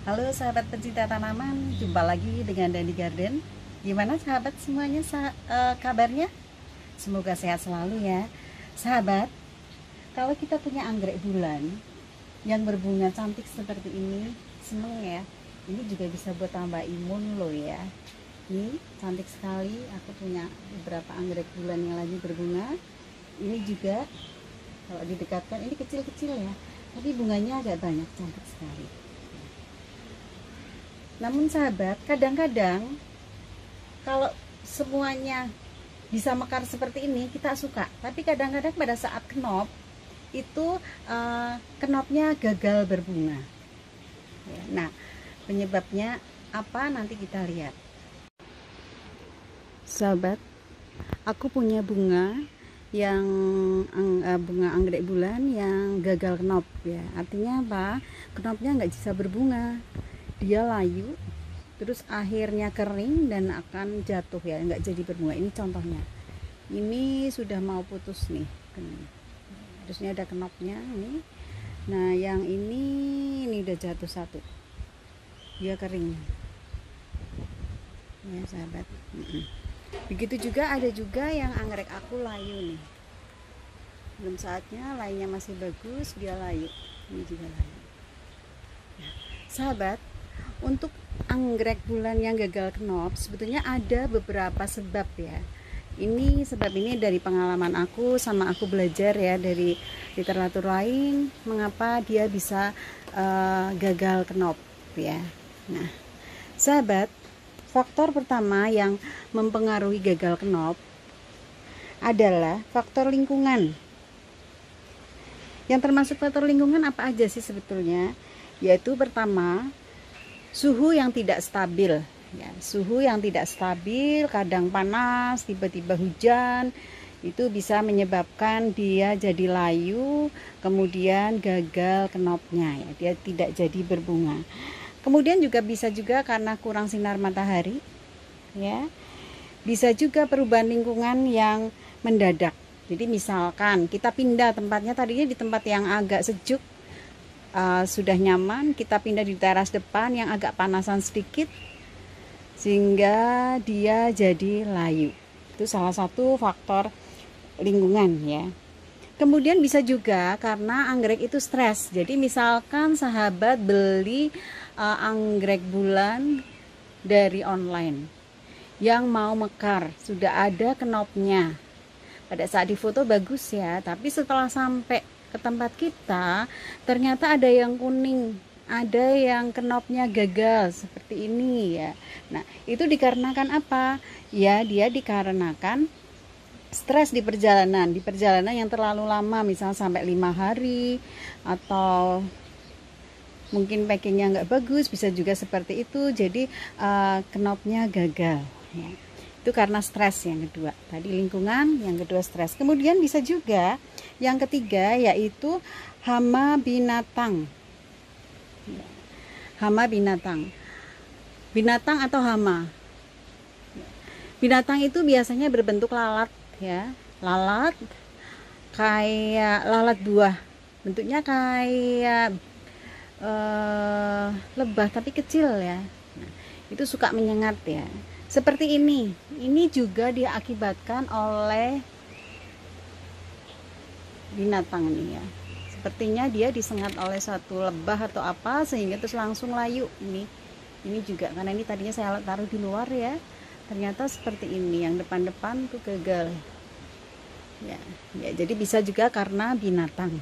Halo sahabat pencinta tanaman, jumpa lagi dengan Dani Garden. Gimana sahabat semuanya kabarnya? Semoga sehat selalu ya. Sahabat, kalau kita punya anggrek bulan yang berbunga cantik seperti ini, seneng ya. Ini juga bisa buat tambah imun loh ya. Ini cantik sekali, aku punya beberapa anggrek bulan yang lagi berbunga. Ini juga kalau didekatkan, ini kecil-kecil ya, tapi bunganya agak banyak, cantik sekali. Namun sahabat, kadang-kadang kalau semuanya bisa mekar seperti ini kita suka, tapi kadang-kadang pada saat kenop itu kenopnya gagal berbunga ya. Nah, penyebabnya apa nanti kita lihat. Sahabat, aku punya bunga yang bunga anggrek bulan yang gagal kenop ya. Artinya apa? Kenopnya nggak bisa berbunga, dia layu, terus akhirnya kering dan akan jatuh ya, nggak jadi berbunga. Ini contohnya, ini sudah mau putus nih, terusnya ada kenopnya nih. Nah yang ini udah jatuh satu, dia kering ya sahabat. Begitu juga ada juga yang anggrek aku layu nih, belum saatnya, layunya masih bagus, dia layu, ini juga layu. Nah, sahabat, untuk anggrek bulan yang gagal kenop sebetulnya ada beberapa sebab ya. Ini sebab ini dari pengalaman aku, sama aku belajar ya dari literatur lain mengapa dia bisa gagal kenop ya. Nah sahabat, faktor pertama yang mempengaruhi gagal kenop adalah faktor lingkungan. Yang termasuk faktor lingkungan apa aja sih sebetulnya? Yaitu pertama, suhu yang tidak stabil ya. Suhu yang tidak stabil, kadang panas, tiba-tiba hujan, itu bisa menyebabkan dia jadi layu, kemudian gagal kenopnya ya, dia tidak jadi berbunga. Kemudian juga bisa juga karena kurang sinar matahari ya. Bisa juga perubahan lingkungan yang mendadak. Jadi misalkan kita pindah tempatnya, tadinya di tempat yang agak sejuk, sudah nyaman, kita pindah di teras depan yang agak panasan sedikit sehingga dia jadi layu. Itu salah satu faktor lingkungan ya. Kemudian bisa juga karena anggrek itu stres. Jadi misalkan sahabat beli anggrek bulan dari online yang mau mekar, sudah ada kenopnya, pada saat difoto bagus ya, tapi setelah sampai ke tempat kita ternyata ada yang kuning, ada yang kenopnya gagal seperti ini ya. Nah itu dikarenakan apa ya? Dia dikarenakan stres di perjalanan yang terlalu lama, misalnya sampai 5 hari, atau mungkin packingnya nggak bagus, bisa juga seperti itu. Jadi kenopnya gagal ya. Itu karena stres. Yang kedua tadi lingkungan, yang kedua stres. Kemudian bisa juga yang ketiga yaitu hama binatang. Hama binatang, binatang atau hama. Binatang itu biasanya berbentuk lalat ya, lalat kayak lalat buah, bentuknya kayak lebah tapi kecil ya. Nah, itu suka menyengat ya. Seperti ini juga diakibatkan oleh binatang nih ya. Sepertinya dia disengat oleh satu lebah atau apa sehingga terus langsung layu. Ini juga karena ini tadinya saya taruh di luar ya. Ternyata seperti ini, yang depan-depan tuh gagal. Ya, jadi bisa juga karena binatang.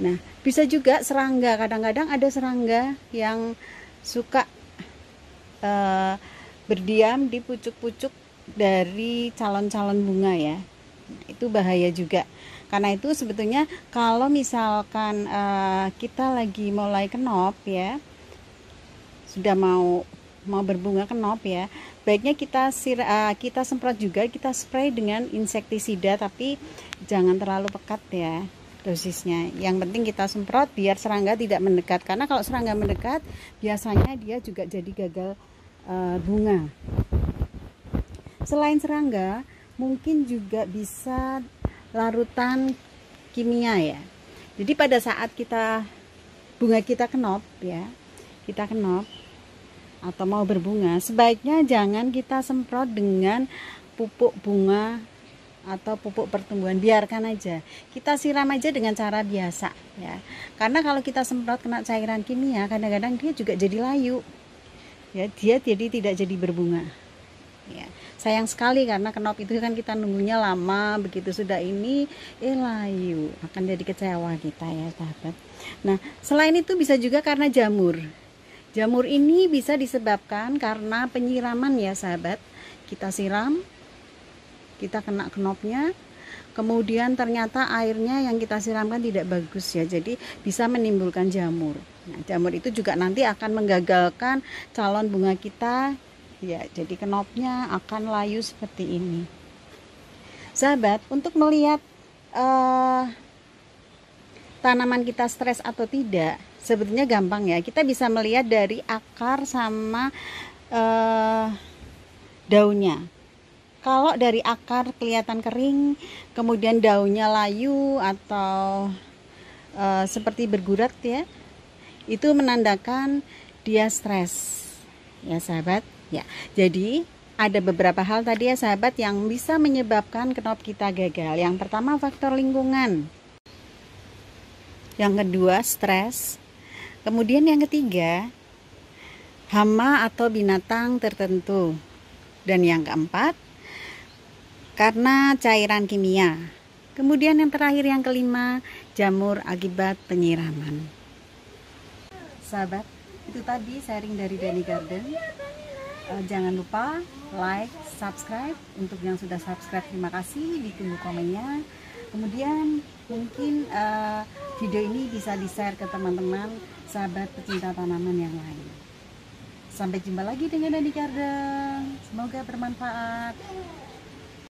Nah, bisa juga serangga. Kadang-kadang ada serangga yang suka berdiam di pucuk-pucuk dari calon-calon bunga ya. Itu bahaya juga. Karena itu sebetulnya kalau misalkan kita lagi mulai kenop ya, sudah mau berbunga kenop ya, baiknya kita semprot juga, kita spray dengan insektisida, tapi jangan terlalu pekat ya dosisnya. Yang penting kita semprot biar serangga tidak mendekat, karena kalau serangga mendekat biasanya dia juga jadi gagal bunga. Selain serangga, mungkin juga bisa larutan kimia ya. Jadi pada saat bunga kita kenop ya, kita kenop atau mau berbunga, sebaiknya jangan kita semprot dengan pupuk bunga atau pupuk pertumbuhan, biarkan aja, kita siram aja dengan cara biasa ya. Karena kalau kita semprot kena cairan kimia, kadang-kadang dia juga jadi layu ya, dia jadi tidak jadi berbunga ya. Sayang sekali karena kenop itu kan kita nunggunya lama, begitu sudah ini layu, akan jadi kecewa kita ya sahabat. Nah, selain itu bisa juga karena jamur. Jamur ini bisa disebabkan karena penyiraman ya sahabat. Kita siram, kita kena kenopnya, kemudian ternyata airnya yang kita siramkan tidak bagus ya, jadi bisa menimbulkan jamur. Nah, jamur itu juga nanti akan menggagalkan calon bunga kita ya, jadi kenopnya akan layu seperti ini. Sahabat, untuk melihat tanaman kita stres atau tidak, sebetulnya gampang ya, kita bisa melihat dari akar sama daunnya. Kalau dari akar kelihatan kering, kemudian daunnya layu atau seperti bergurat ya, itu menandakan dia stres ya sahabat ya. Jadi ada beberapa hal tadi ya sahabat yang bisa menyebabkan kenop kita gagal. Yang pertama faktor lingkungan, yang kedua stres, kemudian yang ketiga hama atau binatang tertentu, dan yang keempat karena cairan kimia. Kemudian yang terakhir yang kelima, jamur akibat penyiraman. Sahabat, itu tadi sharing dari Dani Garden. Jangan lupa like, subscribe. Untuk yang sudah subscribe, terima kasih, ditunggu komennya. Kemudian mungkin video ini bisa di-share ke teman-teman sahabat pecinta tanaman yang lain. Sampai jumpa lagi dengan Dani Garden. Semoga bermanfaat.